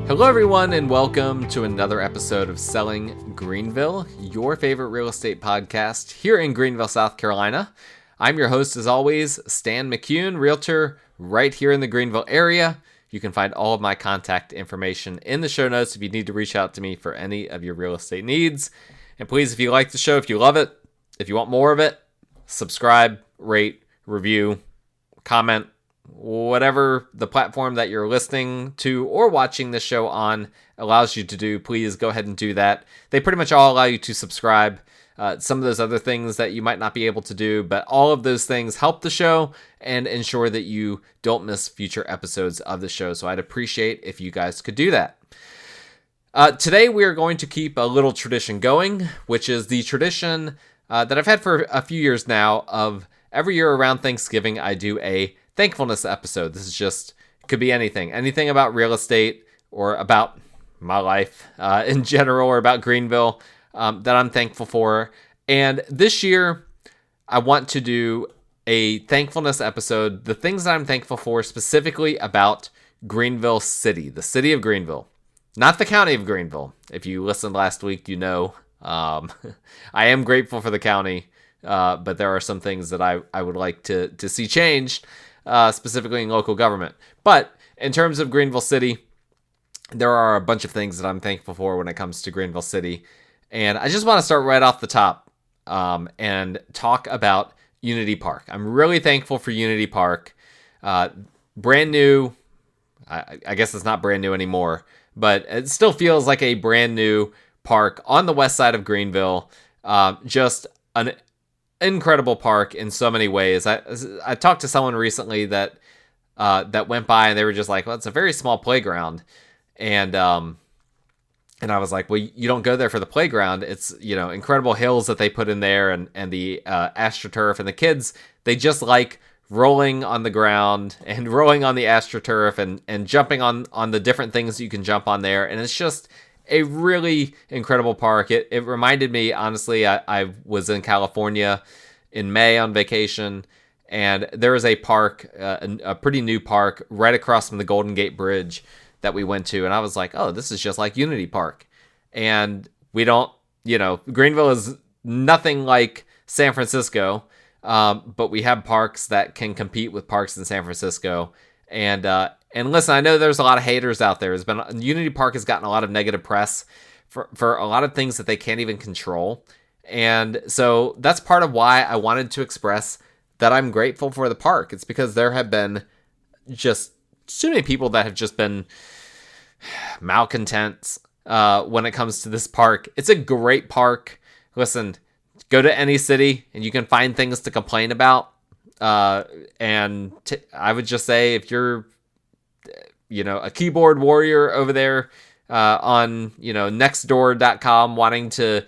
Hello, everyone, and welcome to another episode of Selling Greenville, your favorite real estate podcast here in Greenville, South Carolina. I'm your host, as always, Stan McCune, realtor right here in the Greenville area. You can find all of my contact information in the show notes if you need to reach out to me for any of your real estate needs. And please, if you like the show, if you love it, if you want more of it, subscribe, rate, review, comment, whatever the platform that you're listening to or watching this show on allows you to do. Please go ahead and do that. They pretty much all allow you to subscribe. Some of those other things that you might not be able to do, but all of those things help the show and ensure that you don't miss future episodes of the show. So I'd appreciate if you guys could do that. Today we are going to keep a little tradition going, which is the tradition that I've had for a few years now of every year around Thanksgiving, I do a thankfulness episode. This is just, could be anything about real estate or about my life in general or about Greenville that I'm thankful for. And this year, I want to do a thankfulness episode, the things that I'm thankful for specifically about Greenville City, the City of Greenville, not the County of Greenville. If you listened last week, you know I am grateful for the county, but there are some things that I would like to see changed, specifically in local government. But in terms of Greenville City, there are a bunch of things that I'm thankful for when it comes to Greenville City. And I just want to start right off the top and talk about Unity Park. I'm really thankful for Unity Park. Brand new. I guess it's not brand new anymore, but it still feels like a brand new park on the west side of Greenville. Just an incredible park in so many ways. I talked to someone recently that went by and they were just like, well, it's a very small playground. And I was like, well, you don't go there for the playground. It's, incredible hills that they put in there and the AstroTurf, and the kids, they just like rolling on the ground and rolling on the AstroTurf and jumping on the different things you can jump on there. And it's just a really incredible park. It reminded me, honestly, I was in California in May on vacation, and there was a park, a pretty new park right across from the Golden Gate Bridge that we went to. And I was like, oh, this is just like Unity Park. And we don't, Greenville is nothing like San Francisco, but we have parks that can compete with parks in San Francisco. And listen, I know there's a lot of haters out there. Unity Park has gotten a lot of negative press for a lot of things that they can't even control. And so that's part of why I wanted to express that I'm grateful for the park. It's because there have been just too many people that have just been malcontents when it comes to this park. It's a great park. Listen, go to any city and you can find things to complain about. I would just say if you're a keyboard warrior over there on, nextdoor.com wanting to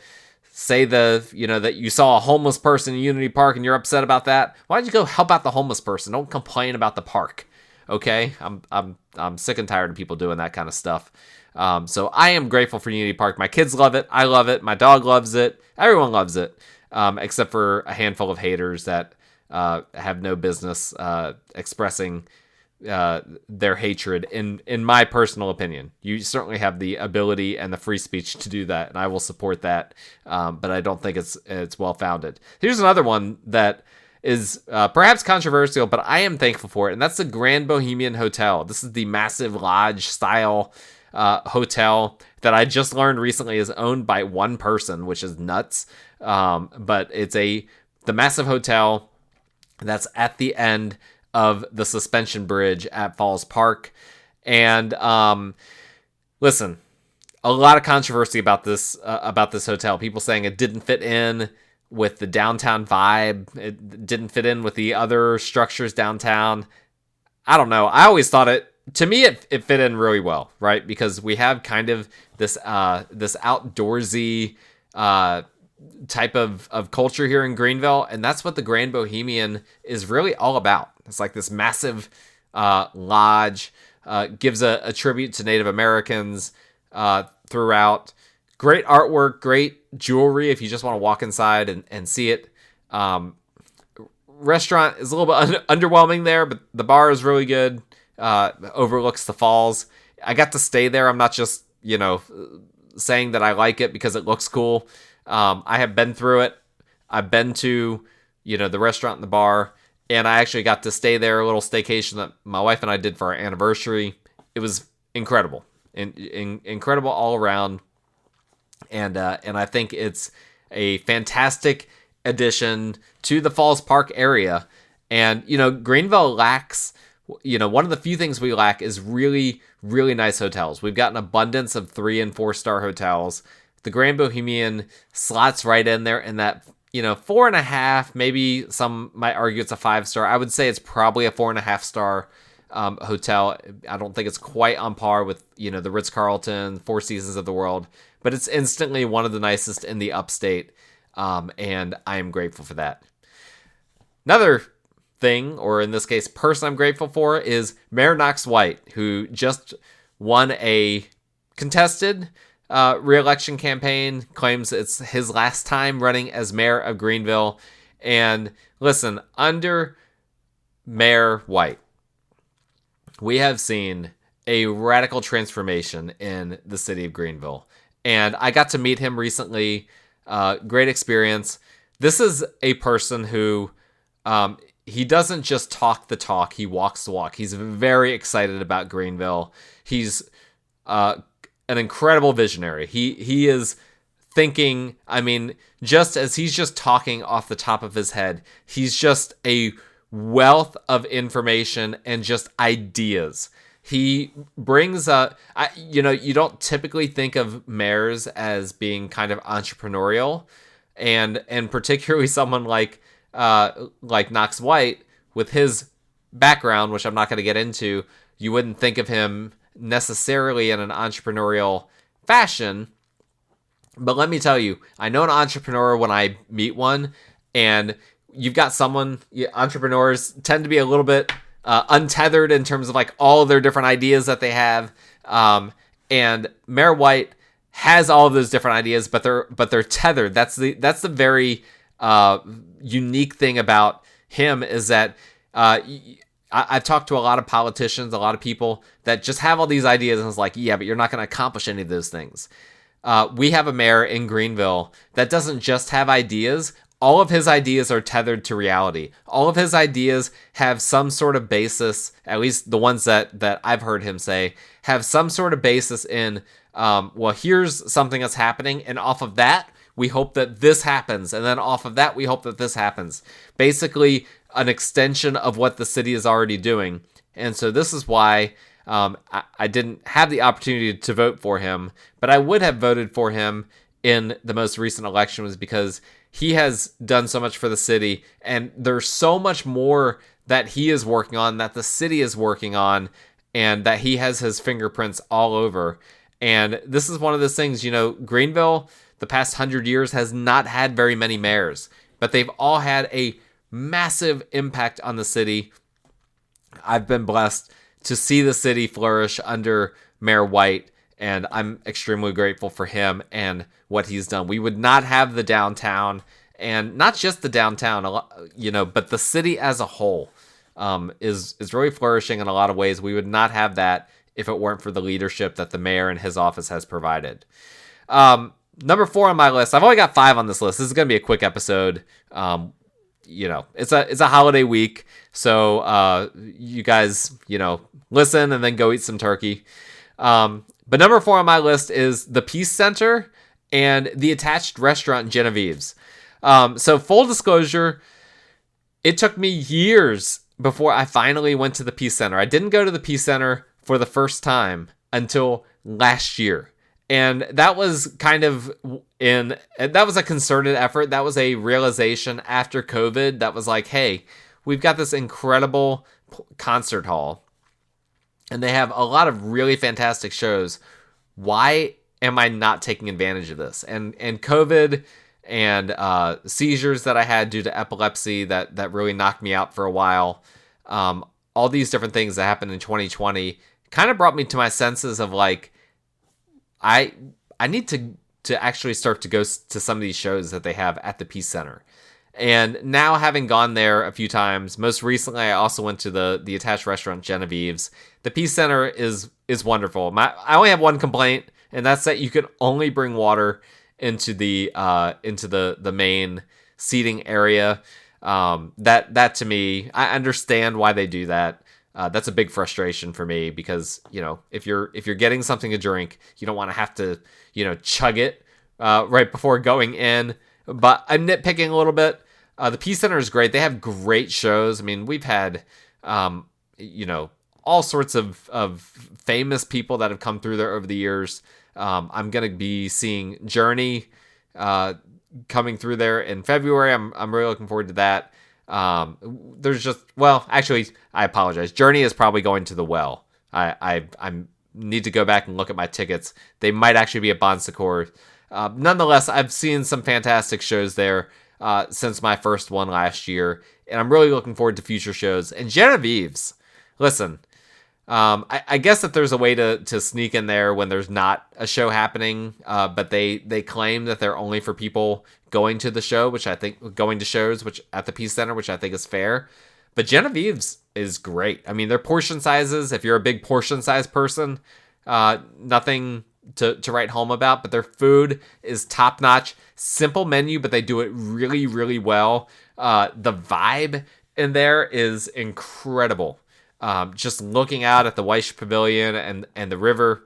say that you saw a homeless person in Unity Park and you're upset about that, why don't you go help out the homeless person? Don't complain about the park. Okay? I'm sick and tired of people doing that kind of stuff. So I am grateful for Unity Park. My kids love it. I love it. My dog loves it. Everyone loves it. Except for a handful of haters that have no business expressing their hatred, in my personal opinion. You certainly have the ability and the free speech to do that, and I will support that, but I don't think it's well-founded. Here's another one that is perhaps controversial, but I am thankful for it, and that's the Grand Bohemian Hotel. This is the massive lodge-style hotel that I just learned recently is owned by one person, which is nuts, but it's the massive hotel that's at the end of the suspension bridge at Falls Park. And listen, a lot of controversy about this hotel. People saying it didn't fit in with the downtown vibe. It didn't fit in with the other structures downtown. I don't know. I always thought it fit in really well, right? Because we have kind of this outdoorsy type of culture here in Greenville, and that's what the Grand Bohemian is really all about. It's like this massive lodge, gives a tribute to Native Americans throughout. Great artwork, great jewelry if you just want to walk inside and see it. Restaurant is a little bit underwhelming there, but the bar is really good. Overlooks the falls. I got to stay there. I'm not just, saying that I like it because it looks cool. I have been through it. I've been to, the restaurant and the bar, and I actually got to stay there, a little staycation that my wife and I did for our anniversary. It was incredible, incredible all around. And I think it's a fantastic addition to the Falls Park area. And, Greenville lacks, one of the few things we lack is really, really nice hotels. We've got an abundance of 3 and 4 star hotels. The Grand Bohemian slots right in there in that, 4.5, maybe some might argue it's a 5-star. I would say it's probably a 4.5-star hotel. I don't think it's quite on par with, the Ritz-Carlton, Four Seasons of the world, but it's instantly one of the nicest in the upstate. And I am grateful for that. Another thing, or in this case, person I'm grateful for is Mayor Knox White, who just won a contested re-election campaign, claims it's his last time running as mayor of Greenville. And listen, under Mayor White, we have seen a radical transformation in the city of Greenville. And I got to meet him recently. Great experience. This is a person who, he doesn't just talk the talk, he walks the walk. He's very excited about Greenville. He's an incredible visionary. He is thinking, just as he's just talking off the top of his head, he's just a wealth of information and just ideas. He brings you don't typically think of mayors as being kind of entrepreneurial, and particularly someone like Knox White with his background, which I'm not going to get into. You wouldn't think of him necessarily in an entrepreneurial fashion, but let me tell you, I know an entrepreneur when I meet one, and you've got entrepreneurs tend to be a little bit untethered in terms of like all their different ideas that they have. And Mayor White has all of those different ideas, but they're tethered. That's the very unique thing about him, is that I've talked to a lot of politicians, a lot of people that just have all these ideas, and it's like, yeah, but you're not going to accomplish any of those things. We have a mayor in Greenville that doesn't just have ideas. All of his ideas are tethered to reality. All of his ideas have some sort of basis, at least the ones that I've heard him say, have some sort of basis in, here's something that's happening, and off of that, we hope that this happens, and then off of that, we hope that this happens. Basically, an extension of what the city is already doing. And so this is why I didn't have the opportunity to vote for him, but I would have voted for him in the most recent election, was because he has done so much for the city, and there's so much more that he is working on, that the city is working on, and that he has his fingerprints all over. And this is one of those things, Greenville, the past 100 years, has not had very many mayors, but they've all had a massive impact on the city. I've been blessed to see the city flourish under Mayor White, and I'm extremely grateful for him and what he's done. We would not have the downtown, and not just the downtown, but the city as a whole is really flourishing in a lot of ways. We would not have that if it weren't for the leadership that the mayor and his office has provided. Number 4 on my list. I've only got 5 on this list. This is going to be a quick episode. It's a holiday week, so you guys, listen and then go eat some turkey. But number 4 on my list is the Peace Center and the attached restaurant in Genevieve's. So full disclosure, it took me years before I finally went to the Peace Center. I didn't go to the Peace Center for the first time until last year. And that was that was a concerted effort. That was a realization after COVID that was like, hey, we've got this incredible concert hall, and they have a lot of really fantastic shows. Why am I not taking advantage of this? And COVID and seizures that I had due to epilepsy that really knocked me out for a while. All these different things that happened in 2020 kind of brought me to my senses of like, I need to actually start to go to some of these shows that they have at the Peace Center. And now, having gone there a few times, most recently I also went to the attached restaurant Genevieve's. The Peace Center is is wonderful. I only have one complaint, and that's that you can only bring water into the main seating area. That to me, I understand why they do that. That's a big frustration for me because, if you're getting something to drink, you don't want to have to, chug it right before going in. But I'm nitpicking a little bit. The Peace Center is great. They have great shows. I mean, we've had, all sorts of famous people that have come through there over the years. I'm going to be seeing Journey coming through there in February. I'm really looking forward to that. Actually, I apologize. Journey is probably going to the Well. I need to go back and look at my tickets. They might actually be at Bon Secours. Nonetheless, I've seen some fantastic shows there since my first one last year, and I'm really looking forward to future shows. And Genevieve's, listen, I guess that there's a way to sneak in there when there's not a show happening, but they claim that they're only for people going to the show, which at the Peace Center, which I think is fair. But Genevieve's is great. I mean, their portion sizes, if you're a big portion size person, nothing to write home about, but their food is top notch. Simple menu, but they do it really, really well. The vibe in there is incredible. Just looking out at the Weish Pavilion and the river,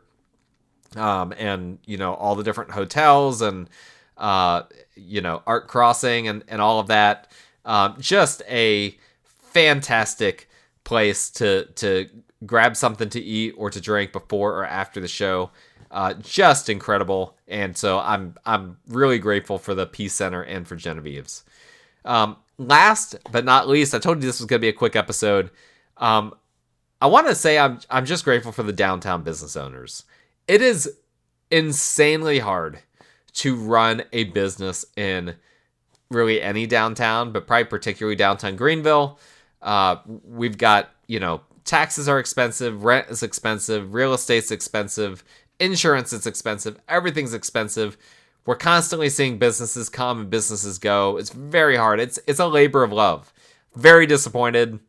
and all the different hotels and Art Crossing and all of that. Just a fantastic place to grab something to eat or to drink before or after the show. Just incredible. And so I'm really grateful for the Peace Center and for Genevieve's. Last but not least, I told you this was going to be a quick episode. I want to say I'm just grateful for the downtown business owners. It is insanely hard to run a business in really any downtown, but probably particularly downtown Greenville. We've got, taxes are expensive, rent is expensive, real estate's expensive, insurance is expensive, everything's expensive. We're constantly seeing businesses come and businesses go. It's very hard. It's a labor of love. Very disappointed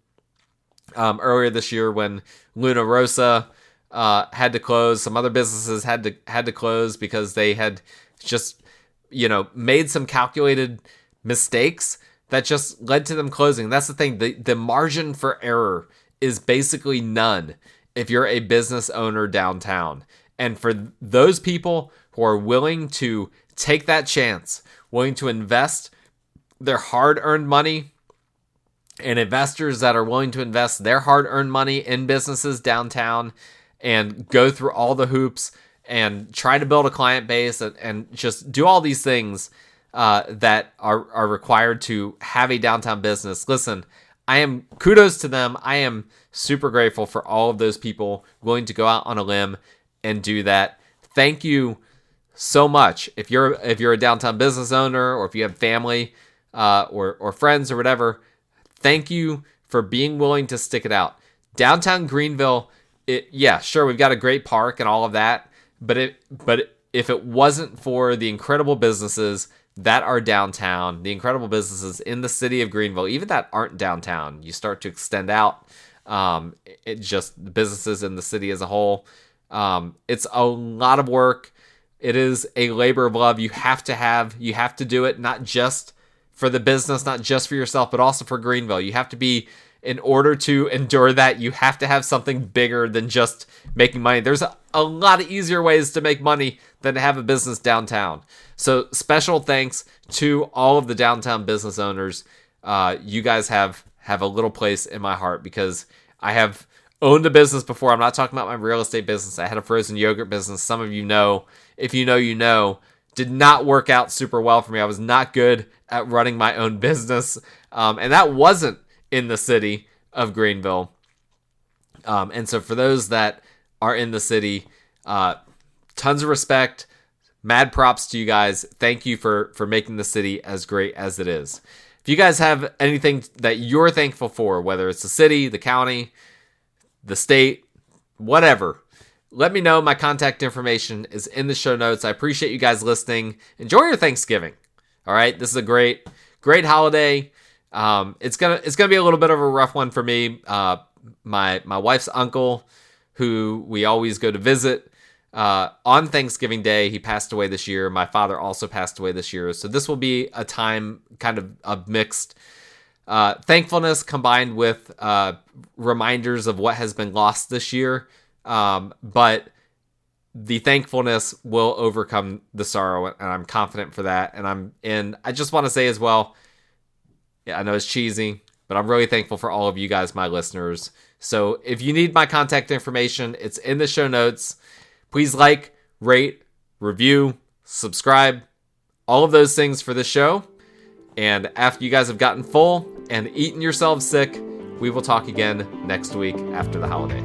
earlier this year when Luna Rosa had to close. Some other businesses had to close because they had just made some calculated mistakes that just led to them closing. That's the thing. The margin for error is basically none if you're a business owner downtown. And for those people who are willing to take that chance, willing to invest their hard-earned money, and investors that are willing to invest their hard-earned money in businesses downtown and go through all the hoops and try to build a client base and just do all these things that are required to have a downtown business. Listen, kudos to them. I am super grateful for all of those people willing to go out on a limb and do that. Thank you so much. If you're a downtown business owner, or if you have family or friends or whatever, thank you for being willing to stick it out. Downtown Greenville, sure, we've got a great park and all of that, but if it wasn't for the incredible businesses that are downtown, the incredible businesses in the city of Greenville, even that aren't downtown, you start to extend out. It just the businesses in the city as a whole. It's a lot of work. It is a labor of love. You have to do it, not just for the business, not just for yourself, but also for Greenville. You have to be, in order to endure that, you have to have something bigger than just making money. There's a lot of easier ways to make money than to have a business downtown. So special thanks to all of the downtown business owners. You guys have a little place in my heart because I have owned a business before. I'm not talking about my real estate business. I had a frozen yogurt business. Some of you know, if you know, you know, did not work out super well for me. I was not good at running my own business. And that wasn't in the city of Greenville. And so for those that are in the city, tons of respect, mad props to you guys. Thank you for making the city as great as it is. If you guys have anything that you're thankful for, whether it's the city, the county, the state, whatever, let me know. My contact information is in the show notes. I appreciate you guys listening. Enjoy your Thanksgiving. All right. This is a great holiday. It's gonna be a little bit of a rough one for me. My wife's uncle, who we always go to visit on Thanksgiving Day. He passed away this year. My father also passed away this year. So this will be a time kind of mixed thankfulness combined with reminders of what has been lost this year. But the thankfulness will overcome the sorrow, and I'm confident for that. And I just want to say as well, yeah, I know it's cheesy, but I'm really thankful for all of you guys, my listeners. So if you need my contact information, it's in the show notes. Please like, rate, review, subscribe, all of those things for this show. And after you guys have gotten full and eaten yourselves sick, we will talk again next week after the holiday.